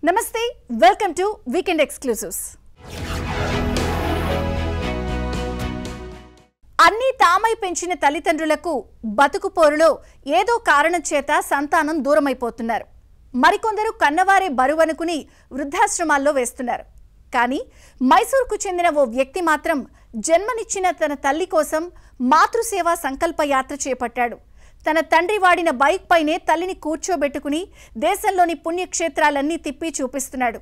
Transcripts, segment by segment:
నమస్తే, welcome to weekend ఎక్స్క్లూసివ్స్. అన్నీ తామై పెంచిన తల్లిదండ్రులకు బతుకు పోరులో ఏదో కారణం చేత సంతానం దూరమైపోతున్నారు. మరికొందరు కన్నవారే బరువనుకుని వృద్ధాశ్రమాల్లో వేస్తున్నారు. కానీ మైసూర్కు చెందిన ఓ వ్యక్తి మాత్రం జన్మనిచ్చిన తన తల్లి కోసం మాతృసేవా సంకల్ప యాత్ర చేపట్టాడు. తన తండ్రి వాడిన బైక్ పైనే తల్లిని కూర్చోబెట్టుకుని దేశంలోని పుణ్యక్షేత్రాలన్నీ తిప్పి చూపిస్తున్నాడు.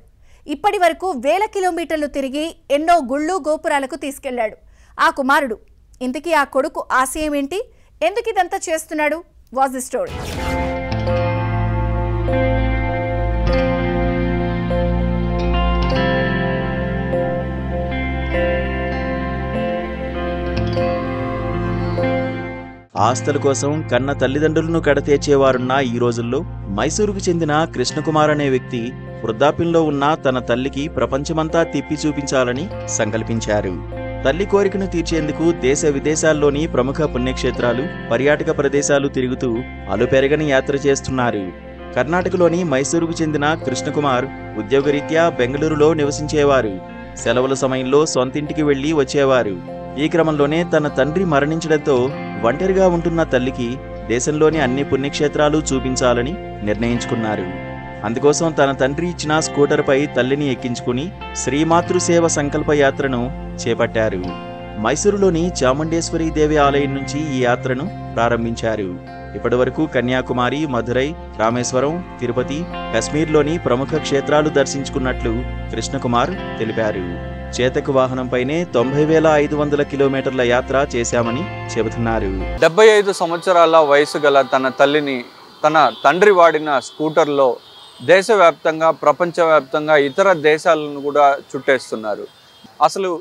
ఇప్పటి వరకు 1000 కిలోమీటర్లు తిరిగి ఎన్నో గుళ్ళు గోపురాలకు తీసుకెళ్లాడు ఆ కుమారుడు. ఇంతకీ ఆ కొడుకు ఆశయం ఏంటి? ఎందుకు ఇదంతా చేస్తున్నాడు? Was the story. ఆస్తుల కోసం కన్న తల్లిదండ్రులను కడతేర్చేవారున్న ఈ రోజుల్లో మైసూరుకు చెందిన కృష్ణకుమార్ అనే వ్యక్తి వృద్ధాప్యంలో ఉన్న తన తల్లికి ప్రపంచమంతా తిప్పి చూపించాలని సంకల్పించారు. తల్లి కోరికను తీర్చేందుకు దేశ విదేశాల్లోని ప్రముఖ పుణ్యక్షేత్రాలు, పర్యాటక ప్రదేశాలు తిరుగుతూ అలుపెరగని యాత్ర చేస్తున్నారు. కర్ణాటకలోని మైసూరుకు చెందిన కృష్ణకుమార్ ఉద్యోగరీత్యా బెంగళూరులో నివసించేవారు. సెలవుల సమయంలో సొంతింటికి వెళ్లి వచ్చేవారు. ఈ క్రమంలోనే తన తండ్రి మరణించడంతో ఒంటరిగా ఉంటున్న తల్లికి దేశంలోని అన్ని పుణ్యక్షేత్రాలు చూపించాలని నిర్ణయించుకున్నారు. అందుకోసం తన తండ్రి ఇచ్చిన స్కూటర్పై తల్లిని ఎక్కించుకుని శ్రీమాతృసేవ సంకల్ప యాత్రను చేపట్టారు. మైసూరులోని చాముండేశ్వరి దేవి ఆలయం నుంచి ఈ యాత్రను ప్రారంభించారు. ఇప్పటివరకు కన్యాకుమారి, మధురై, రామేశ్వరం, తిరుపతి, కశ్మీర్లోని ప్రముఖ క్షేత్రాలు దర్శించుకున్నట్లు కృష్ణకుమార్ తెలిపారు. చేతకు వాహనంపైనే 90,500 కిలోమీటర్ల యాత్ర చేశామని చెబుతున్నారు. 75 సంవత్సరాల వయసు గల తన తల్లిని తన తండ్రి వాడిన స్కూటర్లో దేశవ్యాప్తంగా, ప్రపంచవ్యాప్తంగా ఇతర దేశాలను కూడా చుట్టేస్తున్నారు. అసలు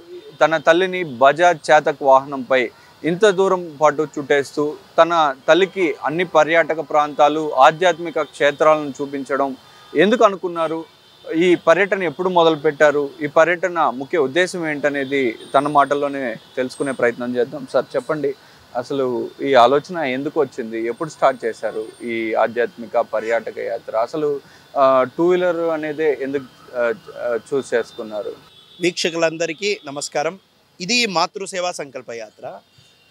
తన తల్లిని బజాజ్ చేతక్ వాహనంపై ఇంత దూరం పాటు చుట్టేస్తూ తన తల్లికి అన్ని పర్యాటక ప్రాంతాలు, ఆధ్యాత్మిక క్షేత్రాలను చూపించడం ఎందుకు అనుకున్నారు? ఈ పర్యటన ఎప్పుడు మొదలు పెట్టారు? ఈ పర్యటన ముఖ్య ఉద్దేశం ఏంటనేది తన మాటల్లోనే తెలుసుకునే ప్రయత్నం చేద్దాం. సార్ చెప్పండి, అసలు ఈ ఆలోచన ఎందుకు వచ్చింది? ఎప్పుడు స్టార్ట్ చేశారు ఈ ఆధ్యాత్మిక పర్యాటక యాత్ర? అసలు 2 వీలర్ అనేది ఎందుకు చూస్ చేసుకున్నారు? వీక్షకులందరికీ నమస్కారం. ఇది మాతృసేవా సంకల్ప యాత్ర.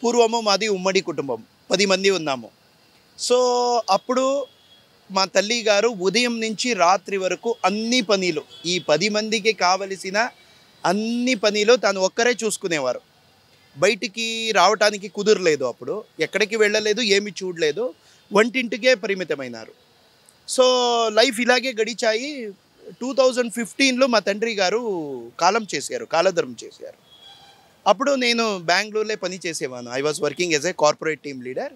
పూర్వము మాది ఉమ్మడి కుటుంబం, 10 మంది ఉన్నాము. సో అప్పుడు మా తల్లి గారు ఉదయం నుంచి రాత్రి వరకు అన్ని పనులు, ఈ 10 మందికి కావలసిన అన్ని పనులు తను ఒక్కరే చూసుకునేవారు. బయటికి రావటానికి కుదరలేదు. అప్పుడు ఎక్కడికి వెళ్ళలేదు, ఏమి చూడలేదు, వంటింటికే పరిమితమైనారు. సో లైఫ్ ఇలాగే గడిచాయి. 2015లో మా తండ్రి గారు కాలధర్మం చేశారు. అప్పుడు నేను బెంగళూరులో పని చేసేవాను. I was working as a corporate team leader.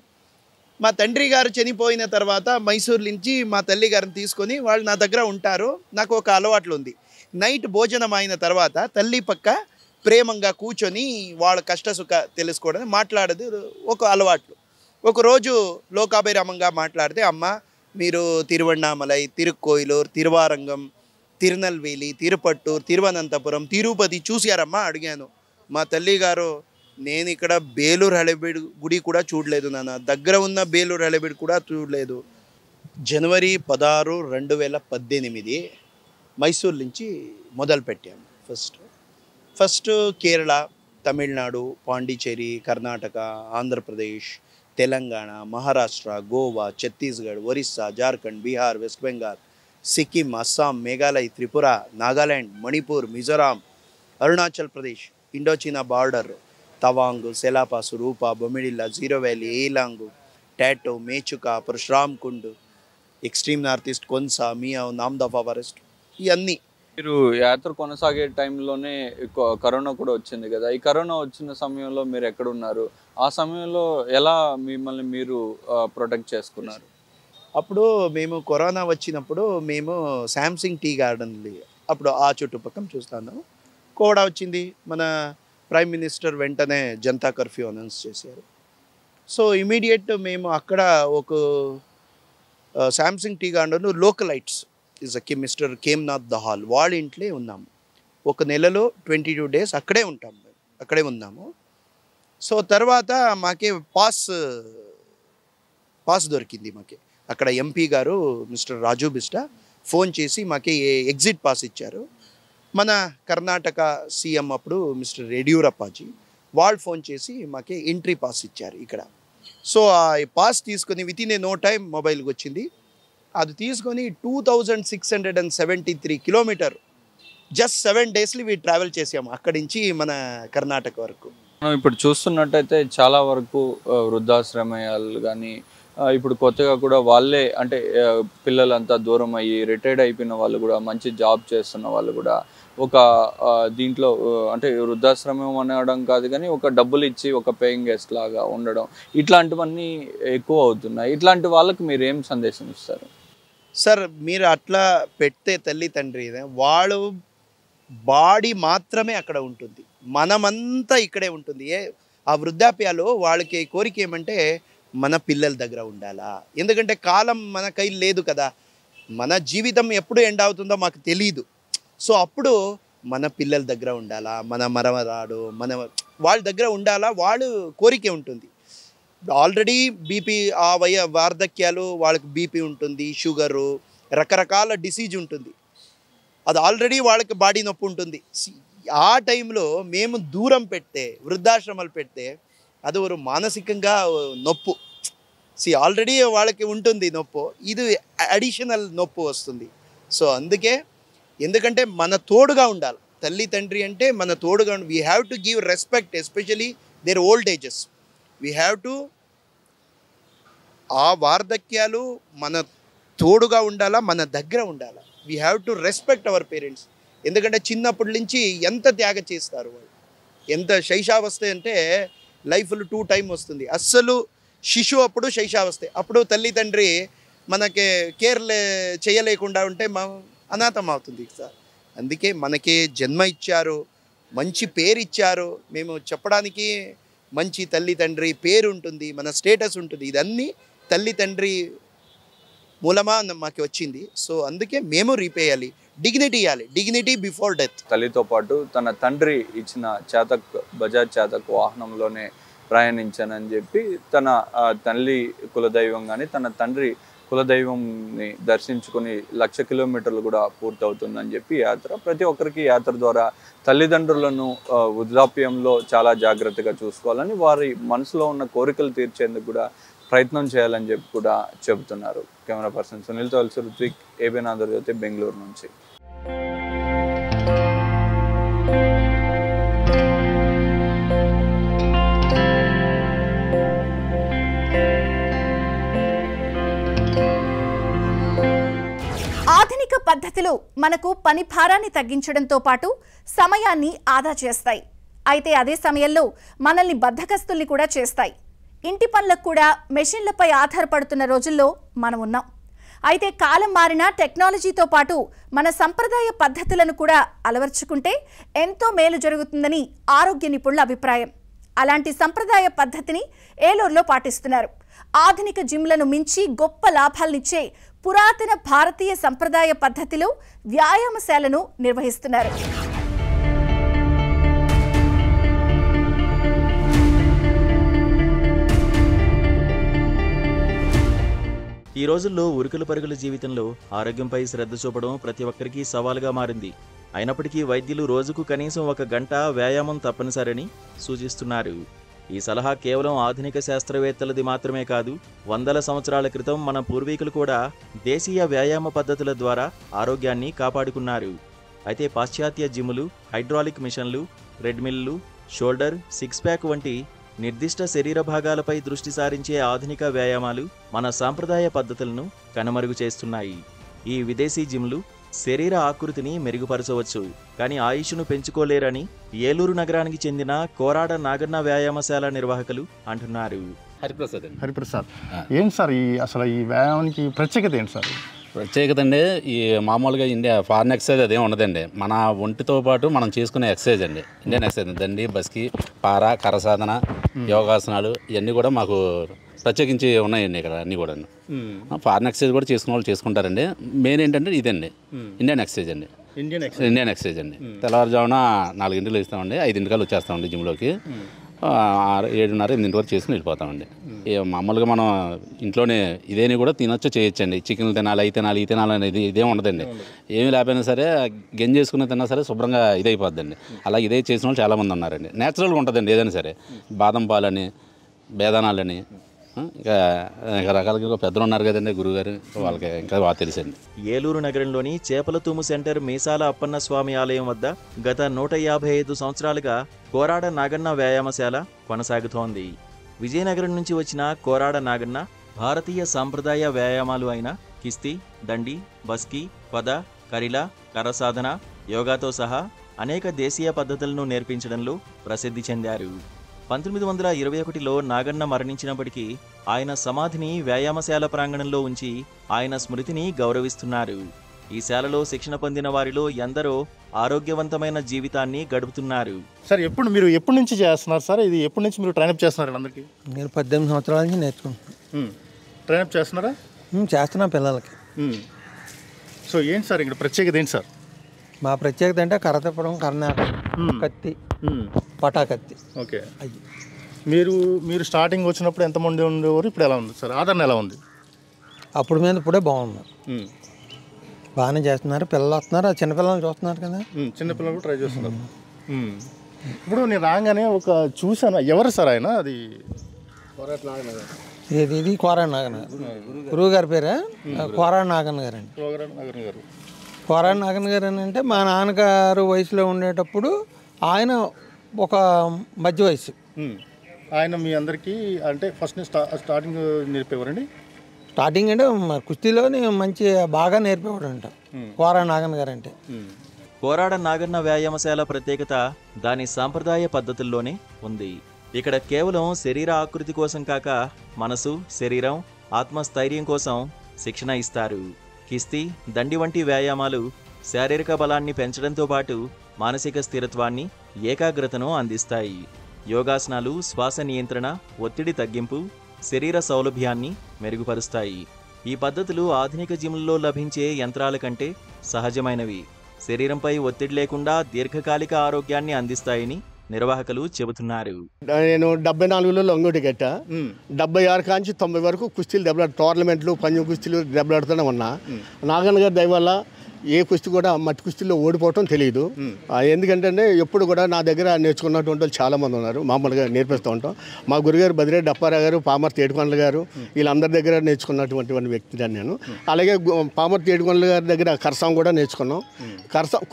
మా తండ్రి గారు చనిపోయిన తర్వాత మైసూరు నుంచి మా తల్లి గారిని తీసుకొని వాళ్ళు నా దగ్గర ఉంటారు. నాకు ఒక అలవాట్లు ఉంది. నైట్ భోజనం అయిన తర్వాత తల్లి పక్క ప్రేమంగా కూర్చొని వాళ్ళ కష్టసుఖ తెలుసుకోవడం, మాట్లాడేది ఒక అలవాట్లు. ఒకరోజు లోకాభిరామంగా మాట్లాడితే, అమ్మ మీరు తిరువణ్ణామలై, తిరుక్కోయిలూరు, తిరువారంగం, తిరునల్వేలి, తిరుపట్టూరు, తిరువనంతపురం, తిరుపతి చూశారమ్మా అడిగాను. మా తల్లి గారు, నేను ఇక్కడ బేలూరు హళేబీడు గుడి కూడా చూడలేదు నాన్న, దగ్గర ఉన్న బేలూరు హళేబీడు కూడా చూడలేదు. జనవరి 16, 2018 మైసూరు నుంచి మొదలుపెట్టాము. First Kerala, Tamil Nadu, Pondicherry, Karnataka, Andhra Pradesh, Telangana, Maharashtra, Goa, Chhattisgarh, Orissa, Jharkhand, Bihar, West Bengal, Sikkim, Assam, Meghalaya, Tripura, Nagaland, Manipur, Mizoram, Arunachal Pradesh, Indo China border, Tawang, Sela pass, Rupa, Bomdila, Ziro valley, ఏలాంగు, Tato, Mechuka, Parshuram Kund, extreme north east, Khonsa, Miao, Namdapha forest, ఇవన్నీ. మీరు యాత్ర కొనసాగే టైంలోనే కరోనా కూడా వచ్చింది కదా. ఈ కరోనా వచ్చిన సమయంలో మీరు ఎక్కడున్నారు? ఆ సమయంలో ఎలా మిమ్మల్ని మీరు ప్రొటెక్ట్ చేసుకున్నారు? అప్పుడు మేము కరోనా వచ్చినప్పుడు మేము శాంసింగ్ టీ గార్డెన్, అప్పుడు ఆ చుట్టుపక్కల చూస్తాను. కోవిడ్ వచ్చింది. మన ప్రైమ్ మినిస్టర్ వెంటనే జనతా కర్ఫ్యూ అనౌన్స్ చేశారు. సో ఇమీడియట్ మేము అక్కడ ఒక Samsing tea garden localites is mister Kemnath Dahal వాళ్ళ ఇంట్లో ఉన్నాము. ఒక నెలలో 22 days అక్కడే ఉంటాము, అక్కడే ఉన్నాము. సో తర్వాత మాకే పాస్ దొరికింది. మాకే అక్కడ ఎంపీ గారు మిస్టర్ రాజు బిస్టా ఫోన్ చేసి మాకు ఎగ్జిట్ పాస్ ఇచ్చారు. మన కర్ణాటక సీఎం అప్పుడు మిస్టర్ యడియూరప్పాజీ వాళ్ళు ఫోన్ చేసి మాకు ఎంట్రీ పాస్ ఇచ్చారు ఇక్కడ. సో ఆ పాస్ తీసుకొని within a no time మొబైల్కి వచ్చింది. అది తీసుకొని 2673 కిలోమీటర్ జస్ట్ 7 డేస్లో వీ ట్రావెల్ చేసాము అక్కడి నుంచి మన కర్ణాటక వరకు. మనం ఇప్పుడు చూస్తున్నట్టయితే చాలా వరకు వృద్ధాశ్రమయాలు కానీ ఇప్పుడు కొత్తగా కూడా వాళ్ళే అంటే పిల్లలంతా దూరం అయ్యి రిటైర్డ్ అయిపోయిన వాళ్ళు కూడా మంచి జాబ్ చేస్తున్న వాళ్ళు కూడా ఒక దీంట్లో అంటే వృద్ధాశ్రమం అనడం కాదు కానీ ఒక డబ్బులు ఇచ్చి ఒక పేయింగ్ గెస్ట్ లాగా ఉండడం ఇట్లాంటివన్నీ ఎక్కువ అవుతున్నాయి. ఇట్లాంటి వాళ్ళకి మీరు ఏం సందేశం ఇస్తారు? సార్ మీరు అట్లా పెడితే తల్లి తండ్రి వాళ్ళు బాడీ మాత్రమే అక్కడ ఉంటుంది, మనమంతా ఇక్కడే ఉంటుంది. ఆ వృద్ధాప్యాలు వాళ్ళకి కోరిక ఏమంటే మన పిల్లల దగ్గర ఉండాలా, ఎందుకంటే కాలం మన కైలు లేదు కదా, మన జీవితం ఎప్పుడు ఎండ్ అవుతుందో మాకు తెలీదు. సో అప్పుడు మన పిల్లల దగ్గర ఉండాలా, మన మరమరాడు మన వాళ్ళ దగ్గర ఉండాలా, వాళ్ళు కోరిక ఉంటుంది. ఆల్రెడీ బీపీ ఆ వార్ధక్యాలు వాళ్ళకి బీపీ ఉంటుంది, షుగరు, రకరకాల డిసీజ్ ఉంటుంది, అది ఆల్రెడీ వాళ్ళకి బాడీ నొప్పి ఉంటుంది. ఆ టైంలో మేము దూరం పెడితే వృద్ధాశ్రమాలు పెడితే అది ఒక మానసికంగా నొప్పు. ఆల్రెడీ వాళ్ళకి ఉంటుంది నొప్పు, ఇది అడిషనల్ నొప్పు వస్తుంది. సో అందుకే ఎందుకంటే మన తోడుగా ఉండాలి తల్లి తండ్రి అంటే మన తోడుగా we have to give respect especially their old ages. We have to ఆ వార్ధక్యాలు మన తోడుగా ఉండాలా, మన దగ్గర ఉండాలా. We have to respect our parents. ఎందుకంటే చిన్నప్పటి నుంచి ఎంత త్యాగ చేస్తారు వాళ్ళు, ఎంత శైశావస్థ అంటే లైఫ్లో 2 టైం వస్తుంది. అస్సలు శిశువు అప్పుడు శైశావస్థ, అప్పుడు తల్లి తండ్రి మనకి కేర్ చేయలేకుండా ఉంటే అనాథం అవుతుంది సార్. అందుకే మనకి జన్మ ఇచ్చారు, మంచి పేరు ఇచ్చారు, మేము చెప్పడానికి మంచి తల్లి తండ్రి పేరు ఉంటుంది, మన స్టేటస్ ఉంటుంది, ఇదన్నీ తల్లి తండ్రి మూలమా మాకు వచ్చింది. సో అందుకే మేము రీపేయాలి, డిగ్నిటీ ఇవ్వాలి, డిగ్నిటీ బిఫోర్ డెత్. తల్లితో పాటు తన తండ్రి ఇచ్చిన చేతక్ బజాజ్ చేతక్ వాహనంలోనే ప్రయాణించానని చెప్పి తన తల్లి కులదైవం కానీ తన తండ్రి కులదైవంని దర్శించుకొని 1,00,000 కిలోమీటర్లు కూడా పూర్తవుతుందని చెప్పి యాత్ర. ప్రతి ఒక్కరికి యాత్ర ద్వారా తల్లిదండ్రులను వృద్ధాప్యంలో చాలా జాగ్రత్తగా చూసుకోవాలని, వారి మనసులో ఉన్న కోరికలు తీర్చేందుకు కూడా ప్రయత్నం చేయాలని చెప్పి కూడా చెబుతున్నారు. కెమెరా పర్సన్ సునీల్తో కలిసి రుత్విక్, ఏబిఎన్ ఆంధ్రజ్యోతి, బెంగళూరు నుంచి. ఆధునిక పద్ధతులు మనకు పని భారాన్ని తగ్గించడంతో పాటు సమయాన్ని ఆదా చేస్తాయి. అయితే అదే సమయంలో మనల్ని బద్ధకస్తుల్ని కూడా చేస్తాయి. ఇంటి పనులకు కూడా మెషిన్లపై ఆధారపడుతున్న రోజుల్లో మనం ఉన్నాం. అయితే కాలం మారిన టెక్నాలజీతో పాటు మన సంప్రదాయ పద్ధతులను కూడా అలవర్చుకుంటే ఎంతో మేలు జరుగుతుందని ఆరోగ్య నిపుణుల అభిప్రాయం. అలాంటి సంప్రదాయ పద్ధతిని ఏలూరులో పాటిస్తున్నారు. ఆధునిక జిమ్లను మించి గొప్ప లాభాలనిచ్చే పురాతన భారతీయ సంప్రదాయ పద్ధతిలో వ్యాయామశాలను నిర్వహిస్తున్నారు. ఈ రోజుల్లో ఉరుకుల పరుగుల జీవితంలో ఆరోగ్యంపై శ్రద్ధ చూపడం ప్రతి ఒక్కరికి సవాలుగా మారింది. అయినప్పటికీ వైద్యులు రోజుకు కనీసం 1 గంట వ్యాయామం తప్పనిసరని సూచిస్తున్నారు. ఈ సలహా కేవలం ఆధునిక శాస్త్రవేత్తలది మాత్రమే కాదు, వందల సంవత్సరాల క్రితం మన పూర్వీకులు కూడా దేశీయ వ్యాయామ పద్ధతుల ద్వారా ఆరోగ్యాన్ని కాపాడుకున్నారు. అయితే పాశ్చాత్య జిమ్ములు, హైడ్రాలిక్ మిషన్లు, ట్రెడ్మిల్లు, షోల్డర్, 6 ప్యాక్ వంటి నిర్దిష్ట శరీర భాగాలపై దృష్టి సారించే ఆధునిక వ్యాయామాలు మన సాంప్రదాయ పద్ధతులను కనుమరుగు చేస్తున్నాయి. ఈ విదేశీ జిమ్లు శరీర ఆకృతిని మెరుగుపరచవచ్చు, కానీ ఆయుష్ను పెంచుకోలేరని ఏలూరు నగరానికి చెందిన కోరాడ నాగన్న వ్యాయామశాల నిర్వాహకులు అంటున్నారు. హరిప్రసాద్ ఏంటి సార్ అసలు ఈ వ్యాయామానికి ప్రత్యేకత ఏంటి సార్? ప్రత్యేకత అండి, ఈ మామూలుగా ఇండియా ఫారెన్ ఎక్సర్సైజ్ అదేం ఉండదండి. మన ఒంటితో పాటు మనం చేసుకునే ఎక్సర్సైజ్ అండి, ఇండియన్ ఎక్సర్సైజ్. దండి, బస్కి, పార, కరసాధన, యోగాసనాలు ఇవన్నీ కూడా మాకు ప్రత్యేకించి ఉన్నాయండి ఇక్కడ అన్నీ కూడా. ఫారెన్ ఎక్సర్సైజ్ కూడా చేసుకునే వాళ్ళు చేసుకుంటారండి. మెయిన్ ఏంటంటే ఇదండి ఇండియన్ ఎక్సర్సైజ్ అండి. ఇండియన్ ఎక్సర్సైజ్ అండి. తెల్లవారుజామున 4 గంటలు ఇస్తామండి, 5 గంటలు వచ్చేస్తామండి జిమ్లోకి. 7:30, 8 వరకు చేసుకుని వెళ్ళిపోతామండి. మామూలుగా మనం ఇంట్లోనే ఇదేని కూడా తినొచ్చు, చేయొచ్చండి. చికెన్లు తినాలి, ఈ తినాలి, ఈ తినాలి అనేది ఇదేం ఉండదండి. ఏమి లేకపోయినా సరే గంజేసుకుని తిన్నా సరే శుభ్రంగా ఇదైపోద్దండి. అలా ఇదే చేసిన వాళ్ళు చాలామంది ఉన్నారండి. నేచురల్గా ఉంటుందండి ఏదైనా సరే. బాదం పాలని, బేదానాలని, ఇంకా రకరకాలుగా పెద్దలు ఉన్నారు కదండి గురువుగారు, వాళ్ళకి ఇంకా బాగా తెలుసండి. ఏలూరు నగరంలోని చేపలతూము సెంటర్ మీసాల అప్పన్న స్వామి ఆలయం వద్ద గత 155 సంవత్సరాలుగా కోరాడ నాగన్న వ్యాయామశాల కొనసాగుతోంది. విజయనగరం నుంచి వచ్చిన కోరాడ నాగన్న భారతీయ సాంప్రదాయ వ్యాయామాలు అయిన కిస్తీ, దండి, బస్కీ, పద, కరిల, కరసాధన, యోగాతో సహా అనేక దేశీయ పద్ధతులను నేర్పించడంలో ప్రసిద్ధి చెందారు. 1921లో నాగన్న మరణించినప్పటికీ ఆయన సమాధిని వ్యాయామశాల ప్రాంగణంలో ఉంచి ఆయన స్మృతిని గౌరవిస్తున్నారు. ఈ శాలలో శిక్షణ పొందిన వారిలో ఎందరో ఆరోగ్యవంతమైన జీవితాన్ని గడుపుతున్నారు. సార్ మీరు ఎప్పటి నుంచి చేస్తున్నారు సార్? ఇది ఎప్పటి నుంచి మీరు ట్రైనప్ చేస్తున్నారు అందరికీ? నేను 18 సంవత్సరాల నుంచి నేర్చుకుంటున్నాను. ట్రైనప్ చేస్తున్నారా? చేస్తున్నా పిల్లలకి. సో ఏంటి సార్ ఇక్కడ ప్రత్యేకత ఏంటి సార్? మా ప్రత్యేకత అంటే కర్రతిప్పడం, కర్ణాటక, కత్తి, పటా కత్తి. ఓకే. మీరు స్టార్టింగ్ వచ్చినప్పుడు ఎంతమంది ఉండేవారు? ఇప్పుడు ఎలా ఉంది సార్? ఆదరణ ఎలా ఉంది? అప్పుడు మీద ఇప్పుడే బాగున్నారు, బాగానే చేస్తున్నారు. పిల్లలు వస్తున్నారు, చిన్నపిల్లలు చూస్తున్నారు కదా. చిన్నపిల్లలు ట్రై చేస్తున్నారు. ఇప్పుడు నేను రాగానే ఒక చూసాను, ఎవరు సార్ ఆయన? అది ఇది కోరాడ నాగన్న గారు, గురువు గారి పేరే కోరాడ నాగన్న గారు అండి. కోరాడ నాగన్న గారు అని అంటే మా నాన్నగారు వయసులో ఉండేటప్పుడు ఆయన ఒక మధ్య వయసు. ఆయన మీ అందరికీ అంటే ఫస్ట్ స్టార్టింగ్ నేర్పేవారండి? స్టార్టింగ్ అంటే కుస్తీలోని మంచి బాగా నేర్పేవాడు అంట కోరాడ నాగన్న గారు అంటే. కోరాడ నాగన్న వ్యాయామశాల ప్రత్యేకత దాని సాంప్రదాయ పద్ధతుల్లోనే ఉంది. ఇక్కడ కేవలం శరీర ఆకృతి కోసం కాక మనసు, శరీరం, ఆత్మస్థైర్యం కోసం శిక్షణ ఇస్తారు. కిస్తీ, దండి వంటి వ్యాయామాలు శారీరక బలాన్ని పెంచడంతో పాటు మానసిక స్థిరత్వాన్ని, ఏకాగ్రతను అందిస్తాయి. యోగాసనాలు శ్వాస నియంత్రణ, ఒత్తిడి తగ్గింపు, శరీర సౌలభ్యాన్ని మెరుగుపరుస్తాయి. ఈ పద్ధతులు ఆధునిక జిమ్లలో లభించే యంత్రాల కంటే సహజమైనవి. శరీరంపై ఒత్తిడి లేకుండా దీర్ఘకాలిక ఆరోగ్యాన్ని అందిస్తాయని నిర్వాహకులు చెబుతున్నారు. నేను 74లో లొంగోటి కట్ట, 76 కాంచి 90 వరకు కుస్తీలు దెబ్బలాడు, టోర్నమెంట్లు, పంజం కుస్తీలు దెబ్బలాడుతూనే ఉన్నా. నాగన్న గారి దయ వల్ల ఏ కుస్తీ కూడా మట్టి కుస్తీలో ఓడిపోవటం తెలియదు. ఎందుకంటే ఎప్పుడు కూడా నా దగ్గర నేర్చుకున్నటువంటి వాళ్ళు చాలామంది ఉన్నారు, మామూలుగా నేర్పిస్తూ ఉంటాం. మా గురుగారు బదిరెడ్డి అప్పారావు గారు, పామర్తి ఏడుకొండల గారు, వీళ్ళందరి దగ్గర నేర్చుకున్నటువంటి వ్యక్తిని నేను. అలాగే పామర్తి ఏడుకొండల గారి దగ్గర కరసం కూడా నేర్చుకున్నాం.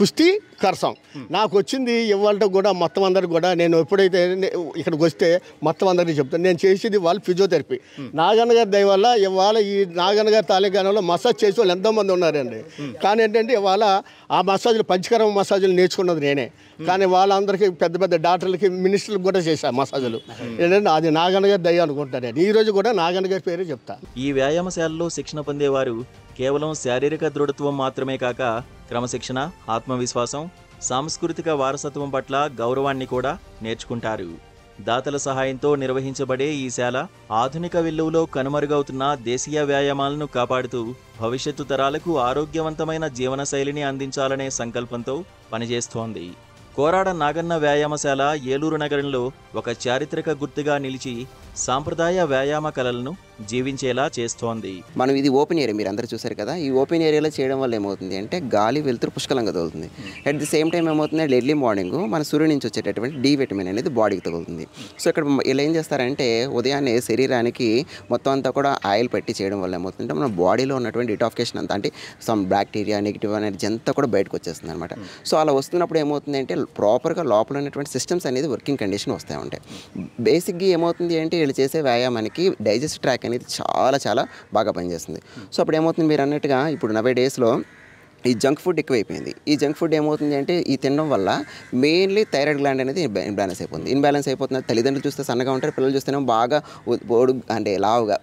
కుస్తీ, కరసం నాకు వచ్చింది. ఇవాళ కూడా మొత్తం అందరికి కూడా నేను ఎప్పుడైతే ఇక్కడికి వస్తే మొత్తం అందరికీ చెప్తాను, నేను చేసేది వాళ్ళు ఫిజియోథెరపీ. నాగన్న గారి దయ వల్ల ఇవాళ ఈ నాగన్న గారి తాలూకాలో మసాజ్ చేసే వాళ్ళు ఎంతోమంది ఉన్నారండి. కానీ ఏంటంటే ఇవాళ ఆ మసాజులు, పంచకర్మ మసాజులు నేర్చుకున్నది నేనే. కానీ వాళ్ళందరికీ పెద్ద పెద్ద డాక్టర్లకి, మినిస్టర్లకు కూడా చేశాను మసాజులు. ఏంటంటే అది నాగన్న గారి దయ అనుకుంటాను నేను. ఈ రోజు కూడా నాగన్న గారి పేరే చెప్తా. ఈ వ్యాయామశాలలో శిక్షణ పొందేవారు కేవలం శారీరక దృఢత్వం మాత్రమే కాక క్రమశిక్షణ, ఆత్మవిశ్వాసం, సాంస్కృతిక వారసత్వం పట్ల గౌరవాన్ని కూడా నేర్చుకుంటారు. దాతల సహాయంతో నిర్వహించబడే ఈ శాల ఆధునిక విల్లువలో కనుమరుగవుతున్న దేశీయ వ్యాయామాలను కాపాడుతూ భవిష్యత్తు తరాలకు ఆరోగ్యవంతమైన జీవనశైలిని అందించాలనే సంకల్పంతో పనిచేస్తోంది. కోరాడ నాగన్న వ్యాయామశాల ఏలూరు నగరంలో ఒక చారిత్రక గుర్తుగా నిలిచి సాంప్రదాయ వ్యాయామ కళలను జీవించేలా చేస్తోంది. మనం ఇది ఓపెన్ ఏరియా మీరు అందరూ చూసారు కదా. ఈ ఓపెన్ ఏరియాలో చేయడం వల్ల ఏమవుతుంది అంటే గాలి వెలుతురు పుష్కలంగా తగులుతుంది. అట్ ది సేమ్ టైం ఏమవుతుంది, ఎర్లీ మార్నింగ్ మన సూర్యుడి నుంచి వచ్చేటటువంటి డి విటమిన్ అనేది బాడీకి తగులుతుంది. సో ఇక్కడ ఇలా ఏం చేస్తారంటే ఉదయాన్నే శరీరానికి మొత్తం అంతా కూడా ఆయిల్ పెట్టి చేయడం వల్ల ఏమవుతుందంటే మన బాడీలో ఉన్నటువంటి డిటాఫికేషన్ అంతా, అంటే సమ్ బ్యాక్టీరియా, నెగిటివ్ ఎనర్జీ అంతా కూడా బయటకు వచ్చేస్తుంది అనమాట. సో అలా వస్తున్నప్పుడు ఏమవుతుంది అంటే ప్రాపర్గా లోపల ఉన్నటువంటి సిస్టమ్స్ అనేది వర్కింగ్ కండిషన్ వస్తూ ఉంటాయి. బేసిక్గా ఏమవుతుంది అంటే వీళ్ళు చేసే వ్యాయామానికి డైజెస్ట్ ట్రాక్ అనేది చాలా చాలా బాగా పనిచేస్తుంది. సో అప్పుడు ఏమవుతుంది, మీరు అన్నట్టుగా ఇప్పుడు 90 డేస్లో ఈ జంక్ ఫుడ్ ఎక్కువైపోయింది. ఈ జంక్ ఫుడ్ ఏమవుతుంది అంటే ఈ తినడం వల్ల మెయిన్లీ థైరాయిడ్ గ్లాండ్ అనేది ఇన్బ్యాలెన్స్ అయిపోతుంది. తల్లిదండ్రులు చూస్తే సన్నగా ఉంటారు, పిల్లలు చూస్తేనే బాగా అంటే లావుగా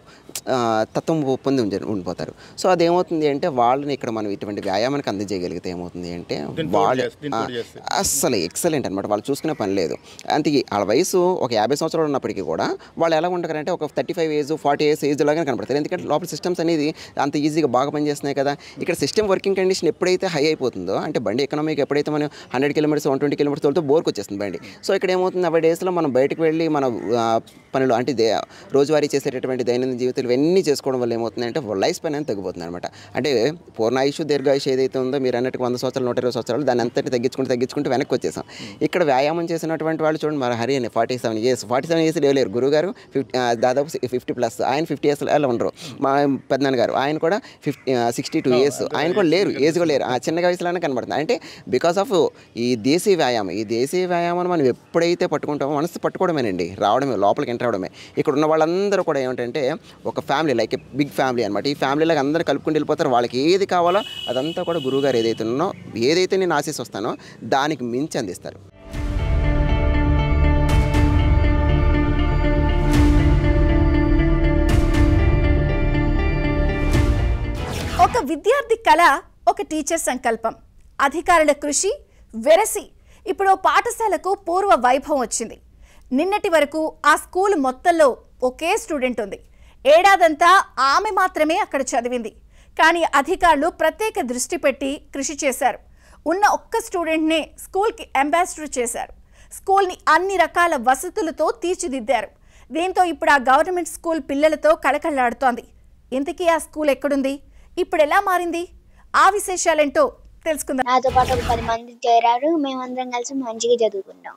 తత్వం పొంది ఉండిపోతారు. సో అదేమవుతుంది అంటే వాళ్ళని ఇక్కడ మనం ఇటువంటి వ్యాయామానికి అందజేయగలిగితే ఏమవుతుంది అంటే వాళ్ళు అస్సలు ఎక్సలెంట్ అనమాట. వాళ్ళు చూసుకునే పని లేదు. అంతే వాళ్ళ వయసు ఒక 50 సంవత్సరాలు ఉన్నప్పటికీ కూడా వాళ్ళు ఎలా ఉంటారంటే ఒక 35 ఏజ్ 40 ఇయర్స్ ఏజ్ లాగానే కనపడతారు. ఎందుకంటే లోపల సిస్టమ్స్ అనేది అంత ఈజీగా బాగా పనిచేస్తున్నాయి కదా. ఇక్కడ సిస్టమ్ వర్కింగ్ కండిషన్ ఎప్పుడైతే హై అయిపోతుందో అంటే బండి ఎకనామిక్ ఎప్పుడైతే మనం 100 కిలోమీటర్స్ 120 కిలోమీటర్స్ తోలుతో బోర్కి వచ్చేస్తుంది బండి. సో ఇక్కడ ఏమవుతుంది అవే డేస్లో మనం బయటకు వెళ్ళి మన పనులు అంటే రోజువారీ చేసేటటువంటి దైనందిన జీవితాలు ఇవన్నీ చేసుకోవడం వల్ల ఏమవుతుందంటే లైఫ్ స్పాన్ అనేది తగ్గిపోతుంది అనమాట. అంటే పూర్ణాయుష్ దీర్ఘాయుష్ ఏదైతే ఉందో మీరు అన్నట్టు 100 సంవత్సరాలు 120 సంవత్సరాలు దాన్ని అంతటి తగ్గించుకుంటూ వెనక్కి వచ్చేసాం. ఇక్కడ వ్యాయామం చేసినటువంటి వాళ్ళు చూడండి మరి హరి అని 47 ఇయర్స్ లేవలేరు. గురువుగారు దాదాపు 50+, ఆయన 50 ఇయర్స్ అలా ఉండరు. మా పెద్దనాన్న గారు ఆయన కూడా 62 ఇయర్స్ ఆయన కూడా లేరు, ఏజ్ కూడా లేరు, ఆ చిన్న వయసులోనే కనబడుతుంది. అంటే బికాస్ ఆఫ్ ఈ దేశీయ వ్యాయామాన్ని మనం ఎప్పుడైతే పట్టుకుంటామో మనసు పట్టుకోవడమేనండి, రావడమే, లోపలికి ఎంటర్ అవడమే. ఇక్కడ ఉన్న వాళ్ళందరూ కూడా ఏమిటంటే ఒక ఫ్యామిలీ లైక్ బిగ్ ఫ్యామిలీ అనమాట. ఈ ఫ్యామిలీలాగా అందరూ కలుపుకుంటూ వెళ్ళిపోతారు. వాళ్ళకి ఏది కావాలో అదంతా కూడా గురువుగారు ఏదైతే నేను ఆశీస్ వస్తానో దానికి మించి అందిస్తారు. ఒక విద్యార్థి కళ, ఒక టీచర్ సంకల్పం, అధికారుల కృషి వెరసి ఇప్పుడు పాఠశాలకు పూర్వ వైభవం వచ్చింది. నిన్నటి వరకు ఆ స్కూల్ మొత్తంలో ఒకే స్టూడెంట్ ఉంది. ఏడాదంతా ఆమె మాత్రమే అక్కడ చదివింది. కానీ అధికారులు ప్రత్యేక దృష్టి పెట్టి కృషి చేశారు. ఉన్న ఒక్క స్టూడెంట్నే స్కూల్కి అంబాసిడర్ చేశారు. స్కూల్ని అన్ని రకాల వసతులతో తీర్చిదిద్దారు. దీంతో ఇప్పుడు ఆ గవర్నమెంట్ స్కూల్ పిల్లలతో కళకళలాడుతోంది. ఇంతకీ ఆ స్కూల్ ఎక్కడుంది, ఇప్పుడు ఎలా మారింది, ఆ విశేషాలేంటో తెలుసుకుందాం. నాతో పాటు ఒక 10 మంది చేరారు. మేమందరం కలిసి మంచిగా చదువుకుంటాం.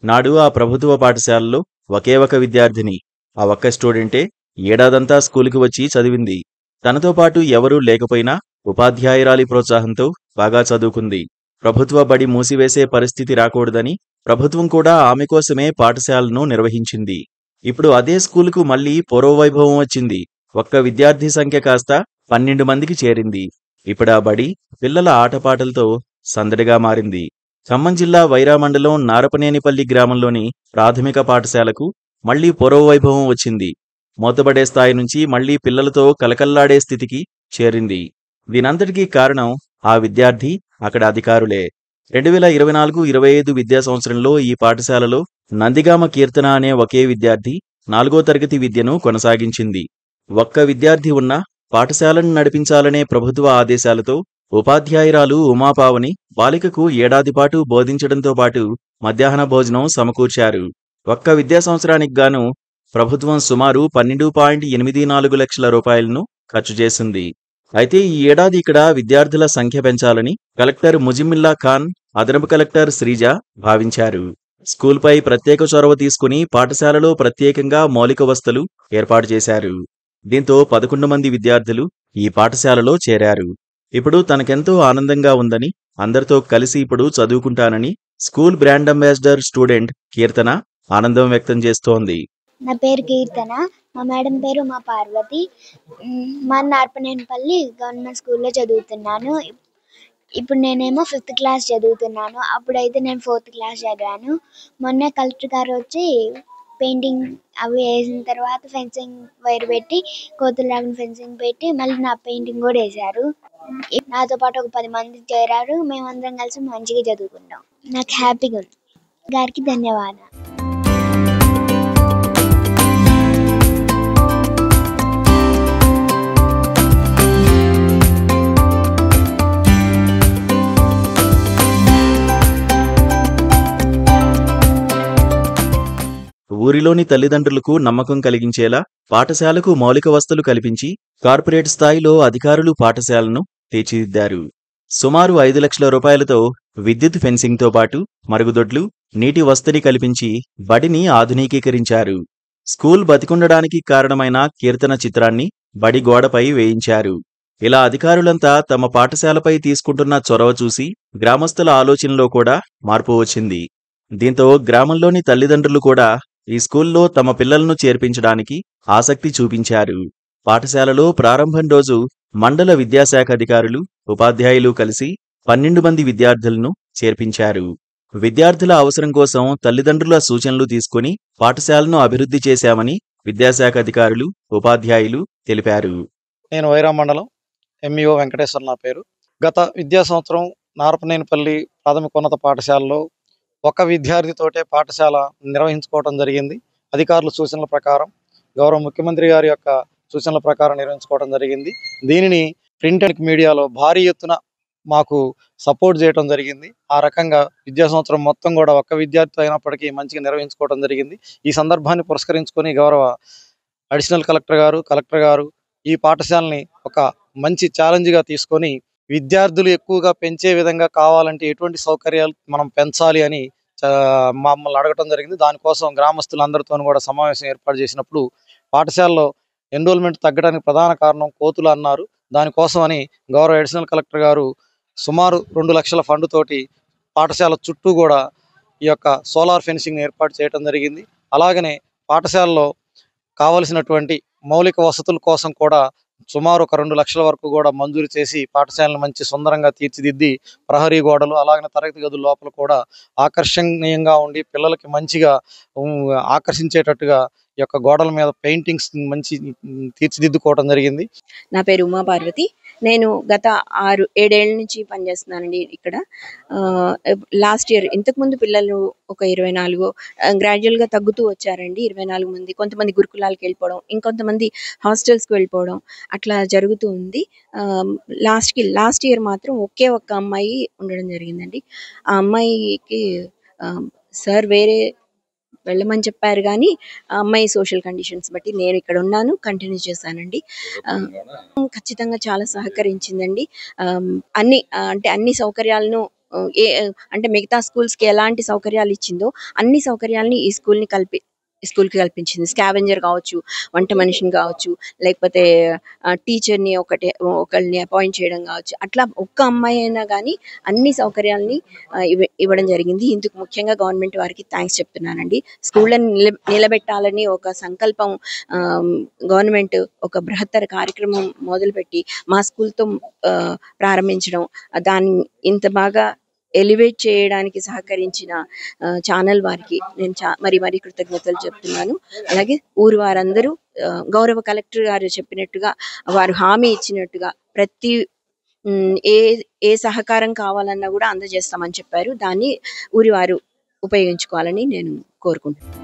నాడు ఆ ప్రభుత్వ పాఠశాలలో ఒకే ఒక విద్యార్థిని, ఆ ఒక్క స్టూడెంటే ఏడాదంతా స్కూలుకి వచ్చి చదివింది. తనతో పాటు ఎవరూ లేకపోయినా ఉపాధ్యాయురాలి ప్రోత్సాహంతో బాగా చదువుకుంది. ప్రభుత్వ బడి మూసివేసే పరిస్థితి రాకూడదని ప్రభుత్వం కూడా ఆమె కోసమే పాఠశాలను నిర్వహించింది. ఇప్పుడు అదే స్కూలుకు మళ్లీ పూర్వవైభవం వచ్చింది. ఒక్క విద్యార్థి సంఖ్య కాస్త 12 మందికి చేరింది. ఇప్పుడు ఆ బడి పిల్లల ఆటపాటలతో సందడిగా మారింది. ఖమ్మం జిల్లా వైరా మండలం నారపనేనిపల్లి గ్రామంలోని ప్రాథమిక పాఠశాలకు మళ్లీ పూర్వవైభవం వచ్చింది. మూతబడే స్థాయి నుంచి మళ్లీ పిల్లలతో కలకల్లాడే స్థితికి చేరింది. దీనంతటికీ కారణం ఆ విద్యార్థి, అక్కడ అధికారులే. 2024-25 విద్యా సంవత్సరంలో ఈ పాఠశాలలో నందిగామ కీర్తన అనే ఒకే విద్యార్థి 4వ తరగతి విద్యను కొనసాగించింది. ఒక్క విద్యార్థి ఉన్న పాఠశాలను నడిపించాలనే ప్రభుత్వ ఆదేశాలతో ఉపాధ్యాయురాలు ఉమాపావని బాలికకు ఏడాది పాటు బోధించడంతో పాటు మధ్యాహ్న భోజనం సమకూర్చారు. ఒక్క విద్యా సంవత్సరానికి గాను ప్రభుత్వం సుమారు 12.84 లక్షల రూపాయలను ఖర్చు చేసింది. అయితే ఈ ఏడాది ఇక్కడ విద్యార్థుల సంఖ్య పెంచాలని కలెక్టర్ ముజిమిల్లా ఖాన్, అదనపు కలెక్టర్ శ్రీజ భావించారు. స్కూల్పై ప్రత్యేక చొరవ తీసుకుని పాఠశాలలో ప్రత్యేకంగా మౌలిక వసతులు ఏర్పాటు చేశారు. దీంతో 11 మంది విద్యార్థులు ఈ పాఠశాలలో చేరారు. ఇప్పుడు తనకెంతో ఆనందంగా ఉందని, అందరితో కలిసి ఇప్పుడు చదువుకుంటానని స్కూల్ బ్రాండ్ అంబాసిడర్ స్టూడెంట్ కీర్తన ఆనందం వ్యక్తం చేస్తోంది. నా పేరు కీర్తన, మా మేడం పేరు మా పార్వతి. మా నార్పనేనిపల్లి గవర్నమెంట్ స్కూల్లో చదువుతున్నాను. ఇప్పుడు నేనేమో 5th క్లాస్ చదువుతున్నాను. అప్పుడైతే నేను 4th క్లాస్ చదివాను. మొన్న కలెక్టర్ గారు వచ్చి పెయింటింగ్ అవి వేసిన తర్వాత ఫెన్సింగ్ వైర్ పెట్టి, కోతులాగిన ఫెన్సింగ్ పెట్టి మళ్ళీ నా పెయింటింగ్ కూడా వేశారు. నాతో పాటు ఒక 10 మంది చేరారు. మేమందరం కలిసి మంచిగా చదువుకుంటాం. నాకు హ్యాపీగా ఉంది. గారికి ధన్యవాదాలు. ఊరిలోని తల్లిదండ్రులకు నమ్మకం కలిగించేలా పాఠశాలకు మౌలిక వసతులు కల్పించి కార్పొరేట్ స్థాయిలో అధికారులు పాఠశాలను తీర్చిదిద్దారు. సుమారు 5 లక్షల రూపాయలతో విద్యుత్ ఫెన్సింగ్తో పాటు మరుగుదొడ్లు, నీటి వసతిని కల్పించి బడిని ఆధునికీకరించారు. స్కూల్ బతికుండడానికి కారణమైన కీర్తన చిత్రాన్ని బడి గోడపై వేయించారు. ఇలా అధికారులంతా తమ పాఠశాలపై తీసుకుంటున్న చొరవ చూసి గ్రామస్తుల ఆలోచనలో కూడా మార్పు వచ్చింది. దీంతో గ్రామంలోని తల్లిదండ్రులు కూడా ఈ స్కూల్లో తమ పిల్లలను చేర్పించడానికి ఆసక్తి చూపించారు. పాఠశాలలో ప్రారంభం రోజు మండల విద్యాశాఖ అధికారులు, ఉపాధ్యాయులు కలిసి 12 మంది విద్యార్థులను చేర్పించారు. విద్యార్థుల అవసరం కోసం తల్లిదండ్రుల సూచనలు తీసుకుని పాఠశాలను అభివృద్ధి చేశామని విద్యాశాఖ అధికారులు, ఉపాధ్యాయులు తెలిపారు. నేను వైరా మండలం ఎంఈఓ వెంకటేశ్వర నా పేరు. గత విద్యా సంవత్సరం నారపనేనిపల్లి ప్రాథమికోన్నత పాఠశాలలో ఒక విద్యార్థితోటే పాఠశాల నిర్వహించుకోవడం జరిగింది. అధికారుల సూచనల ప్రకారం, గౌరవ ముఖ్యమంత్రి గారి యొక్క సూచనల ప్రకారం నిర్వహించుకోవడం జరిగింది. దీనిని ప్రింట్ అండ్ మీడియాలో భారీ ఎత్తున మాకు సపోర్ట్ చేయడం జరిగింది. ఆ రకంగా విద్యా సంవత్సరం మొత్తం కూడా ఒక్క విద్యార్థి అయినప్పటికీ మంచిగా నిర్వహించుకోవడం జరిగింది. ఈ సందర్భాన్ని పురస్కరించుకొని గౌరవ అడిషనల్ కలెక్టర్ గారు ఈ పాఠశాలని ఒక మంచి ఛాలెంజ్గా తీసుకొని విద్యార్థులు ఎక్కువగా పెంచే విధంగా కావాలంటే ఎటువంటి సౌకర్యాలు మనం పెంచాలి అని మమ్మల్ని అడగటం జరిగింది. దానికోసం గ్రామస్తులందరితో కూడా సమావేశం ఏర్పాటు చేసినప్పుడు పాఠశాలలో ఎన్రోల్మెంట్ తగ్గడానికి ప్రధాన కారణం కోతులు అన్నారు. దానికోసం అని గౌరవ అడిషనల్ కలెక్టర్ గారు సుమారు 2 లక్షల ఫండ్ తోటి పాఠశాల చుట్టూ కూడా ఈ యొక్క సోలార్ ఫెన్సింగ్ ఏర్పాటు చేయడం జరిగింది. అలాగనే పాఠశాలలో కావలసినటువంటి మౌలిక వసతుల కోసం కూడా సుమారు ఒక 2 లక్షల వరకు కూడా మంజూరు చేసి పాఠశాలను మంచి సుందరంగా తీర్చిదిద్ది ప్రహరీ గోడలు, అలాగే తరగతి గదుల లోపల కూడా ఆకర్షణీయంగా ఉండి పిల్లలకి మంచిగా ఆకర్షించేటట్టుగా ఈ యొక్క గోడల మీద పెయింటింగ్స్ మంచి తీర్చిదిద్దుకోవడం జరిగింది. నా పేరు ఉమా పార్వతి. నేను గత 6-7 ఏళ్ల నుంచి పనిచేస్తున్నానండి ఇక్కడ. లాస్ట్ ఇయర్ ఇంతకుముందు పిల్లలు ఒక 24 గ్రాడ్యువల్గా తగ్గుతూ వచ్చారండి. 24 మంది. కొంతమంది గురుకులాలకు వెళ్ళిపోవడం, ఇంకొంతమంది హాస్టల్స్కి వెళ్ళిపోవడం అట్లా జరుగుతూ ఉంది. లాస్ట్ ఇయర్ మాత్రం ఒకే ఒక్క అమ్మాయి ఉండడం జరిగిందండి. ఆ అమ్మాయికి సార్ వేరే వెళ్ళమని చెప్పారు, కానీ ఆ అమ్మాయి సోషల్ కండిషన్స్ బట్టి నేను ఇక్కడ ఉన్నాను, కంటిన్యూ చేశానండి. ఖచ్చితంగా చాలా సహకరించిందండి. అన్ని సౌకర్యాలను అంటే మిగతా స్కూల్స్కి ఎలాంటి సౌకర్యాలు ఇచ్చిందో అన్ని సౌకర్యాలని ఈ స్కూల్కి కల్పించింది. స్కావెంజర్ కావచ్చు, వంట మనిషిని కావచ్చు, లేకపోతే టీచర్ని ఒకళ్ళని అపాయింట్ చేయడం కావచ్చు, అట్లా ఒక్క అమ్మాయి అయినా కానీ అన్ని సౌకర్యాలని ఇవ్వడం జరిగింది. ఇందుకు ముఖ్యంగా గవర్నమెంట్ వారికి థ్యాంక్స్ చెప్తున్నానండి. స్కూళ్ళని నిలబెట్టాలని ఒక సంకల్పం గవర్నమెంట్ ఒక బృహత్తర కార్యక్రమం మొదలుపెట్టి మా స్కూల్తో ప్రారంభించడం, దాన్ని ఇంత బాగా ఎలివేట్ చేయడానికి సహకరించిన ఛానల్ వారికి నేను మరి కృతజ్ఞతలు చెప్తున్నాను. అలాగే ఊరు వారందరూ గౌరవ కలెక్టర్ గారు చెప్పినట్టుగా, వారు హామీ ఇచ్చినట్టుగా ప్రతి ఏ సహకారం కావాలన్నా కూడా అందజేస్తామని చెప్పారు. దాన్ని ఊరి వారు ఉపయోగించుకోవాలని నేను కోరుకుంటున్నాను.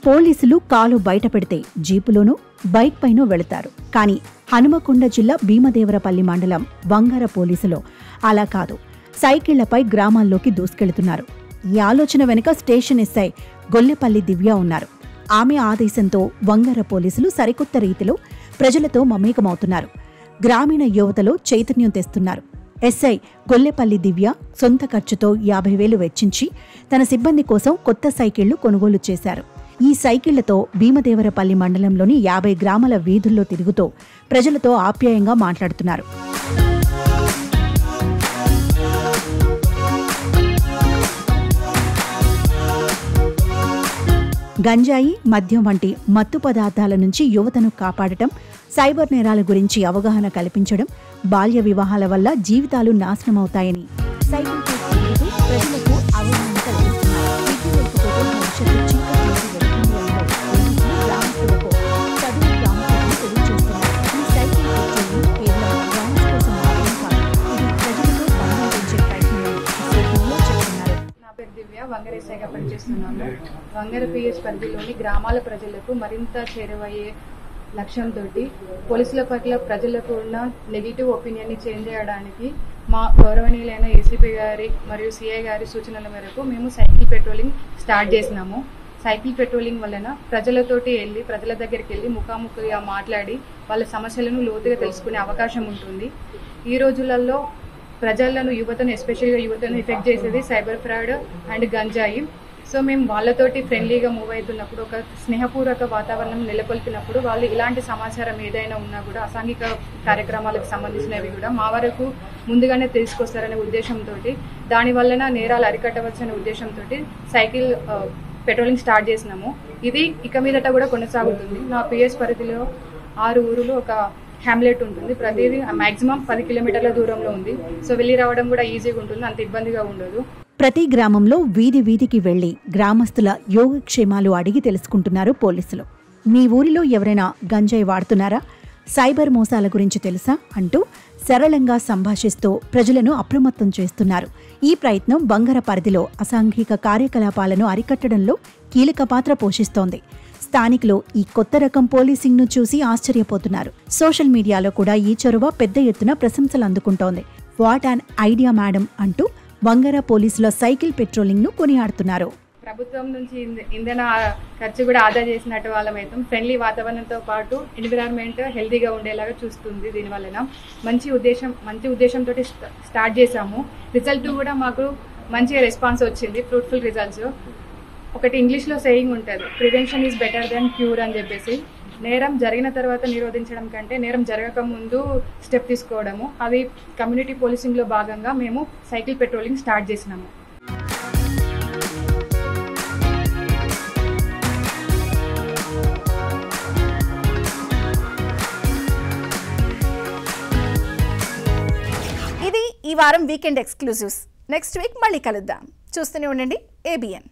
పోలీసులు కాలు బయట పెడితే జీపులోనూ బైక్ పైనో వెళతారు. కానీ హనుమకొండ జిల్లా భీమదేవరపల్లి మండలం వంగర పోలీసులో అలా కాదు, సైకిళ్లపై గ్రామాల్లోకి దూసుకెళ్తున్నారు. ఈ ఆలోచన వెనుక స్టేషన్ ఎస్ఐ గొల్లెపల్లి దివ్య ఉన్నారు. ఆమె ఆదేశంతో వంగర పోలీసులు సరికొత్త రీతిలో ప్రజలతో మమేకమవుతున్నారు. గ్రామీణ యువతలో చైతన్యం తెస్తున్నారు. ఎస్ఐ గొల్లెపల్లి దివ్య సొంత ఖర్చుతో 50,000 వెచ్చించి తన సిబ్బంది కోసం కొత్త సైకిళ్లు కొనుగోలు చేశారు. ఈ సైకిళ్లతో భీమదేవరపల్లి మండలంలోని 50 గ్రామాల వీధుల్లో తిరుగుతూ ప్రజలతో ఆప్యాయంగా మాట్లాడుతున్నారు. గంజాయి, మద్యం వంటి మత్తు పదార్థాల నుంచి యువతను కాపాడటం, సైబర్ నేరాల గురించి అవగాహన కల్పించడం, బాల్య వివాహాల వల్ల జీవితాలు నాశనమవుతాయని సైకిల్ ప్రజలకు అవగాహన కల్పిస్తున్నారు. వంగర ఎస్ఐగా పనిచేస్తున్నాము. వంగర పిఎస్ పరిధిలోని గ్రామాల ప్రజలకు మరింత చేరువయ్యే లక్ష్యంతో పోలీసుల పట్ల ప్రజలకు ఉన్న నెగిటివ్ ఒపీనియన్ని చేంజ్ చేయడానికి మా గౌరవనీయులైన ఏసీపీ గారి మరియు సిఐ గారి సూచనల మేరకు మేము సైకిల్ పెట్రోలింగ్ స్టార్ట్ చేసినాము. సైకిల్ పెట్రోలింగ్ వలన ప్రజలతోటి వెళ్ళి ప్రజల దగ్గరికి వెళ్ళి ముఖాముఖిగా మాట్లాడి వాళ్ళ సమస్యలను లోతుగా తెలుసుకునే అవకాశం ఉంటుంది. ఈ రోజులలో ప్రజలను ఎస్పెషల్గా యువతను ఎఫెక్ట్ చేసేది సైబర్ ఫ్రాడ్ అండ్ గంజాయి. సో మేము వాళ్ళతోటి ఫ్రెండ్లీగా మూవ్ అవుతున్నప్పుడు, ఒక స్నేహపూర్వక వాతావరణం నెలకొల్పినప్పుడు వాళ్ళు ఇలాంటి సమాచారం ఏదైనా ఉన్నా కూడా అసాంఘిక కార్యక్రమాలకు సంబంధించినవి కూడా మా వరకు ముందుగానే తీసుకొస్తారనే ఉద్దేశంతో, దాని వలన నేరాలు అరికట్టవచ్చనే ఉద్దేశంతో సైకిల్ పెట్రోలింగ్ స్టార్ట్ చేసినాము. ఇది ఇక మీదట కూడా కొనసాగుతుంది. నా పిఎస్ పరిధిలో 6 ఊరులు ఒక హ్యామ్లెట్ ఉంటుంది. ప్రతిదీ మాక్సిమం 10 కిలోమీటర్ల దూరంలో ఉంది. సో వెళ్ళి రావడం కూడా ఈజీగా ఉంటుంది, అంత ఇబ్బందిగా ఉండదు. ప్రతి గ్రామంలో వీధి వీధికి వెళ్లి గ్రామస్తుల యోగక్షేమాలు అడిగి తెలుసుకుంటున్నారు పోలీసులు. మీ ఊరిలో ఎవరైనా గంజాయి వాడుతున్నారా, సైబర్ మోసాల గురించి తెలుసా అంటూ సరళంగా సంభాషిస్తూ ప్రజలను అప్రమత్తం చేస్తున్నారు. ఈ ప్రయత్నం బంగర పరిధిలో అసాంఘిక కార్యకలాపాలను అరికట్టడంలో కీలక పాత్ర పోషిస్తోంది. స్థానికులు ఈ కొత్త రకం పోలీసింగ్ను చూసి ఆశ్చర్యపోతున్నారు. సోషల్ మీడియాలో కూడా ఈ చొరవ పెద్ద ఎత్తున ప్రశంసలు అందుకుంటోంది. వాట్ అన్ ఐడియా మేడం అంటూ బంగర పోలీసుల సైకిల్ పెట్రోలింగ్ ను కొనియాడుతున్నారు. ప్రభుత్వం నుంచి ఇంధన ఖర్చు కూడా ఆదా చేసినట్టు వాళ్ళమైతే ఫ్రెండ్లీ వాతావరణంతో పాటు ఎన్విరాన్మెంట్ హెల్తీగా ఉండేలాగా చూస్తుంది. దీనివల్ల మంచి ఉద్దేశంతో స్టార్ట్ చేశాము. రిజల్ట్ కూడా మాకు మంచి రెస్పాన్స్ వచ్చింది, ఫ్రూట్ఫుల్ రిజల్ట్స్. ఒకటి ఇంగ్లీష్లో సేయింగ్ ఉంటుంది, prevention is better than cure అని చెప్పేసి. నేరం జరిగిన తర్వాత నిరోధించడం కంటే నేరం జరగక ముందు స్టెప్ తీసుకోవడము, అది కమ్యూనిటీ పోలీసింగ్లో భాగంగా మేము సైకిల్ పెట్రోలింగ్ స్టార్ట్ చేసినాము. ఇది ఈ వారం వీకెండ్ ఎక్స్క్లూజివ్స్. నెక్స్ట్ వీక్ మళ్ళీ కలుద్దాం. చూస్తూనే ఉండండి ABN.